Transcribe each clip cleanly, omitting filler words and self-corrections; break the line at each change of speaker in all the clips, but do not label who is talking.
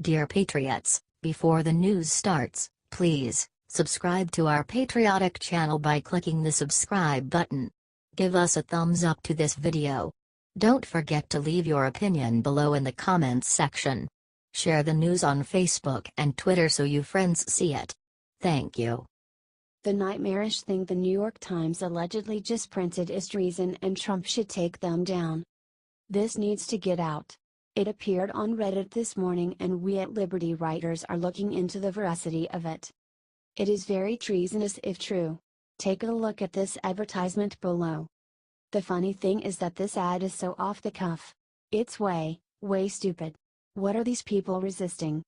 Dear Patriots, before the news starts, please subscribe to our patriotic channel by clicking the subscribe button. Give us a thumbs up to this video. Don't forget to leave your opinion below in the comments section. Share the news on Facebook and Twitter so you friends see it. Thank you.
The nightmarish thing the New York Times allegedly just printed is treason and Trump should take them down. This needs to get out. It appeared on Reddit this morning and we at Liberty Writers are looking into the veracity of it. It is very treasonous if true. Take a look at this advertisement below. The funny thing is that this ad is so off the cuff. It's way stupid. What are these people resisting?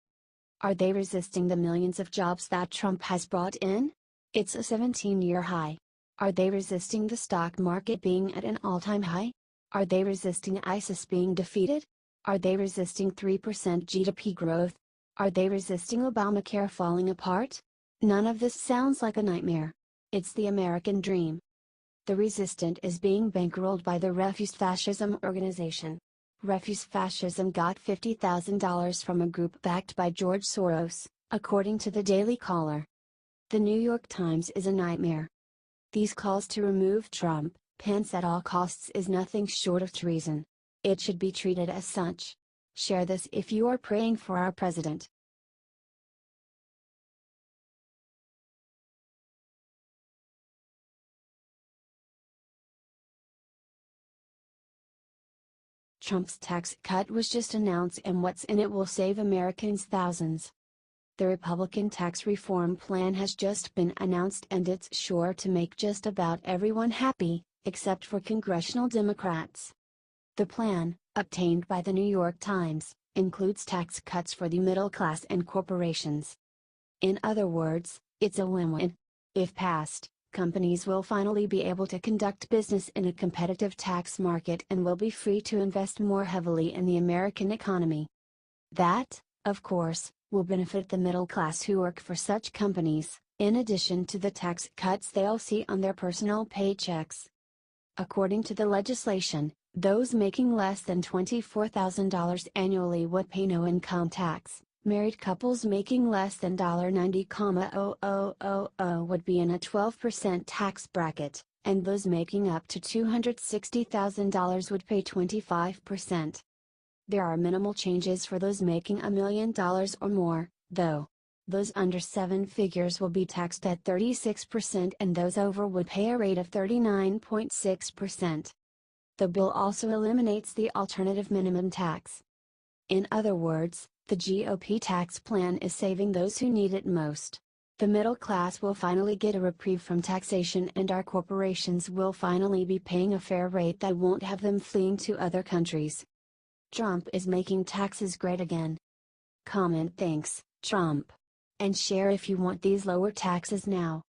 Are they resisting the millions of jobs that Trump has brought in? It's a 17-year high. Are they resisting the stock market being at an all-time high? Are they resisting ISIS being defeated? Are they resisting 3% GDP growth? Are they resisting Obamacare falling apart? None of this sounds like a nightmare. It's the American dream. The resistant is being bankrolled by the Refuse Fascism organization. Refuse Fascism got $50,000 from a group backed by George Soros, according to the Daily Caller. The New York Times is a nightmare. These calls to remove Trump pants at all costs is nothing short of treason. It should be treated as such. Share this if you are praying for our president. Trump's tax cut was just announced and what's in it will save Americans thousands. The Republican tax reform plan has just been announced and it's sure to make just about everyone happy, except for congressional Democrats. The plan, obtained by the New York Times, includes tax cuts for the middle class and corporations. In other words, it's a win-win. If passed, companies will finally be able to conduct business in a competitive tax market and will be free to invest more heavily in the American economy. That, of course, will benefit the middle class who work for such companies, in addition to the tax cuts they'll see on their personal paychecks. According to the legislation, those making less than $24,000 annually would pay no income tax. Married couples making less than $90,000 would be in a 12% tax bracket, and those making up to $260,000 would pay 25%. There are minimal changes for those making $1 million or more, though. Those under 7 figures will be taxed at 36% and those over would pay a rate of 39.6%. The bill also eliminates the alternative minimum tax. In other words, the GOP tax plan is saving those who need it most. The middle class will finally get a reprieve from taxation and our corporations will finally be paying a fair rate that won't have them fleeing to other countries. Trump is making taxes great again. Comment thanks, Trump. And share if you want these lower taxes now.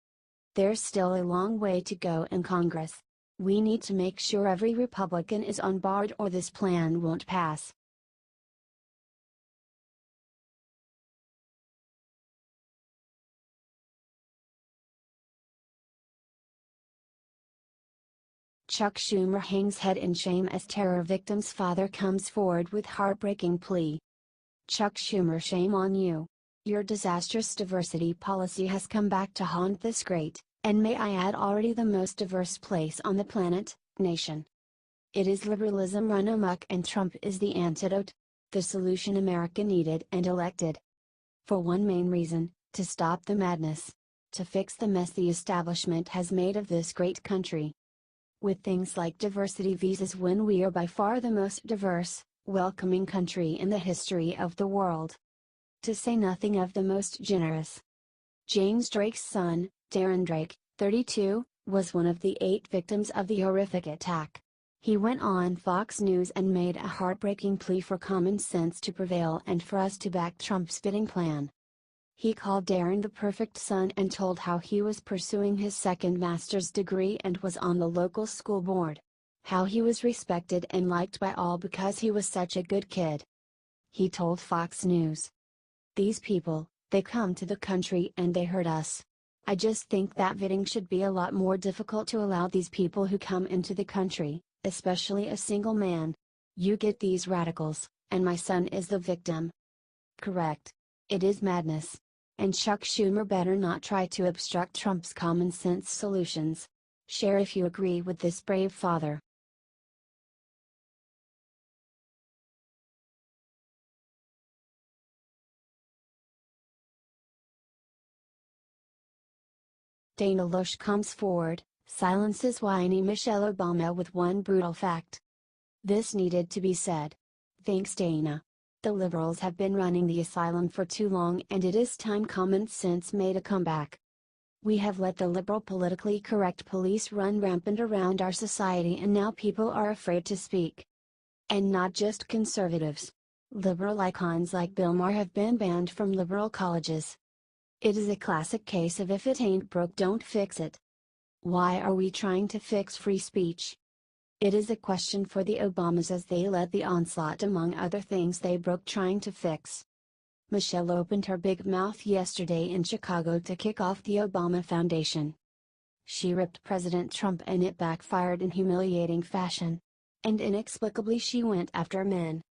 There's still a long way to go in Congress. We need to make sure every Republican is on board or this plan won't pass. Chuck Schumer hangs head in shame as terror victim's father comes forward with heartbreaking plea. Chuck Schumer, shame on you. Your disastrous diversity policy has come back to haunt this great, and may I add already the most diverse place on the planet, nation. It is liberalism run amok and Trump is the antidote, the solution America needed and elected. For one main reason, to stop the madness. To fix the mess the establishment has made of this great country. With things like diversity visas when we are by far the most diverse, welcoming country in the history of the world. To say nothing of the most generous. James Drake's son, Darren Drake, 32, was one of the 8 victims of the horrific attack. He went on Fox News and made a heartbreaking plea for common sense to prevail and for us to back Trump's bidding plan. He called Darren the perfect son and told how he was pursuing his second master's degree and was on the local school board. How he was respected and liked by all because he was such a good kid. He told Fox News. These people, they come to the country and they hurt us. I just think that vetting should be a lot more difficult to allow these people who come into the country, especially a single man. You get these radicals, and my son is the victim. Correct. It is madness. And Chuck Schumer better not try to obstruct Trump's common sense solutions. Share if you agree with this brave father. Dana Loesch comes forward, silences whiny Michelle Obama with one brutal fact. This needed to be said. Thanks Dana. The liberals have been running the asylum for too long and it is time common sense made a comeback. We have let the liberal politically correct police run rampant around our society and now people are afraid to speak. And not just conservatives. Liberal icons like Bill Maher have been banned from liberal colleges. It is a classic case of if it ain't broke don't fix it. Why are we trying to fix free speech? It is a question for the Obamas as they led the onslaught among other things they broke trying to fix. Michelle opened her big mouth yesterday in Chicago to kick off the Obama Foundation. She ripped President Trump and it backfired in humiliating fashion. And inexplicably she went after men.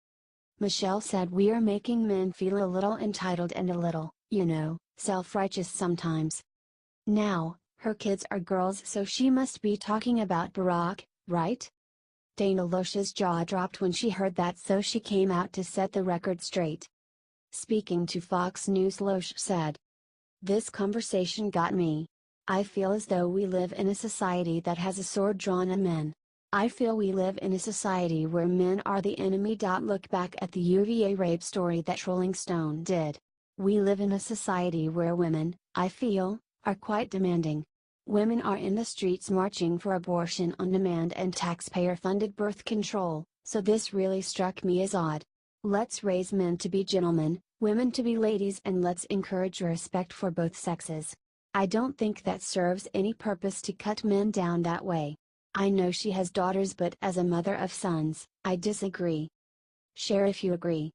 Michelle said we are making men feel a little entitled and a little, self-righteous sometimes. Now, her kids are girls so she must be talking about Barack, right? Dana Loesch's jaw dropped when she heard that so she came out to set the record straight. Speaking to Fox News Loesch said, "This conversation got me. I feel as though we live in a society that has a sword drawn on men. I feel we live in a society where men are the enemy. Look back at the UVA rape story that Rolling Stone did. We live in a society where women, I feel, are quite demanding. Women are in the streets marching for abortion on demand and taxpayer-funded birth control, so this really struck me as odd. Let's raise men to be gentlemen, women to be ladies, and let's encourage respect for both sexes. I don't think that serves any purpose to cut men down that way. I know she has daughters, but as a mother of sons, I disagree. Share if you agree."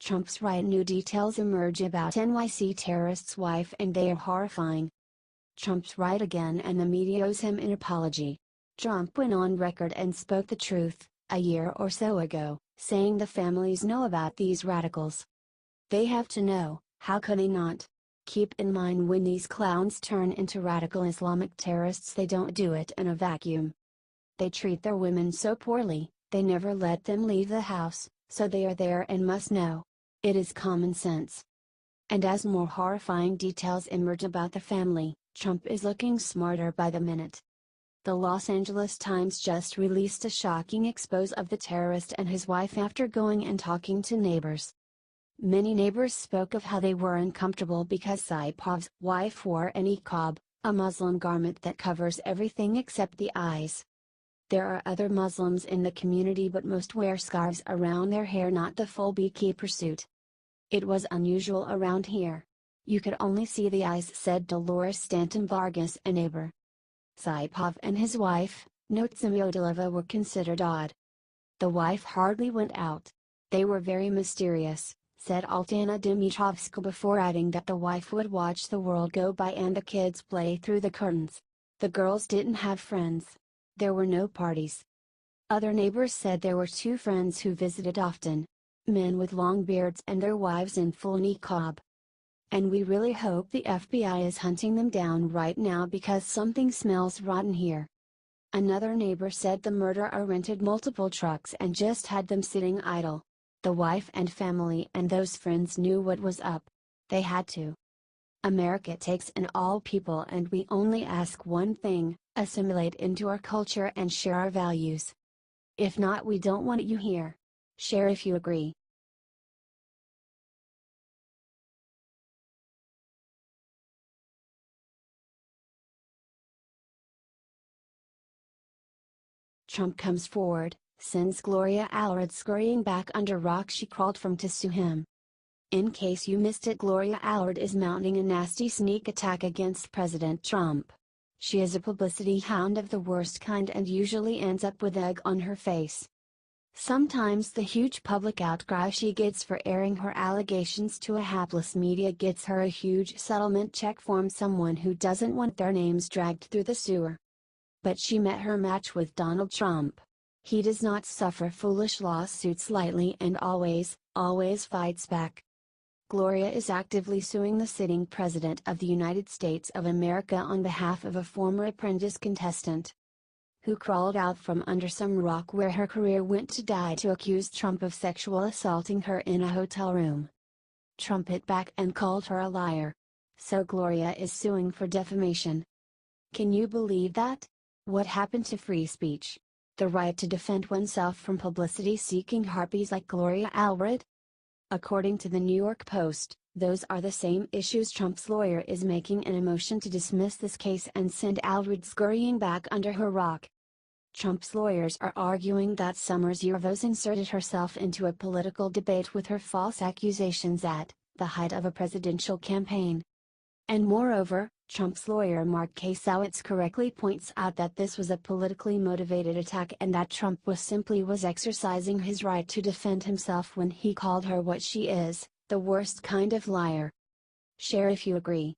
Trump's right. New details emerge about NYC terrorist's wife and they are horrifying. Trump's right again and the media owes him an apology. Trump went on record and spoke the truth, a year or so ago, saying the families know about these radicals. They have to know, how could they not? Keep in mind when these clowns turn into radical Islamic terrorists they don't do it in a vacuum. They treat their women so poorly, they never let them leave the house, so they are there and must know. It is common sense. And as more horrifying details emerge about the family, Trump is looking smarter by the minute. The Los Angeles Times just released a shocking expose of the terrorist and his wife after going and talking to neighbors. Many neighbors spoke of how they were uncomfortable because Saipov's wife wore a niqab, a Muslim garment that covers everything except the eyes. There are other Muslims in the community but most wear scarves around their hair, not the full beekeeper suit. It was unusual around here. You could only see the eyes, said Dolores Stanton Vargas, a neighbor. Saipov and his wife, Notsimiodilova, were considered odd. The wife hardly went out. They were very mysterious, said Altana Dimitrovska, before adding that the wife would watch the world go by and the kids play through the curtains. The girls didn't have friends. There were no parties. Other neighbors said there were two friends who visited often. Men with long beards and their wives in full niqab. And we really hope the FBI is hunting them down right now because something smells rotten here. Another neighbor said the murderer rented multiple trucks and just had them sitting idle. The wife and family and those friends knew what was up. They had to. America takes in all people and we only ask one thing: assimilate into our culture and share our values. If not, we don't want you here. Share if you agree. Trump comes forward, sends Gloria Allard scurrying back under rock she crawled from to sue him. In case you missed it, Gloria Allard is mounting a nasty sneak attack against President Trump. She is a publicity hound of the worst kind and usually ends up with egg on her face. Sometimes the huge public outcry she gets for airing her allegations to a hapless media gets her a huge settlement check from someone who doesn't want their names dragged through the sewer. But she met her match with Donald Trump. He does not suffer foolish lawsuits lightly and always fights back. Gloria is actively suing the sitting President of the United States of America on behalf of a former Apprentice contestant who crawled out from under some rock where her career went to die to accuse Trump of sexual assaulting her in a hotel room. Trump hit back and called her a liar. So Gloria is suing for defamation. Can you believe that? What happened to free speech? The right to defend oneself from publicity-seeking harpies like Gloria Allred? According to the New York Post, those are the same issues Trump's lawyer is making in a motion to dismiss this case and send Allred scurrying back under her rock. Trump's lawyers are arguing that Summers Yurvos inserted herself into a political debate with her false accusations at the height of a presidential campaign. And moreover, Trump's lawyer Mark Kasowitz correctly points out that this was a politically motivated attack and that Trump was exercising his right to defend himself when he called her what she is, the worst kind of liar. Share if you agree.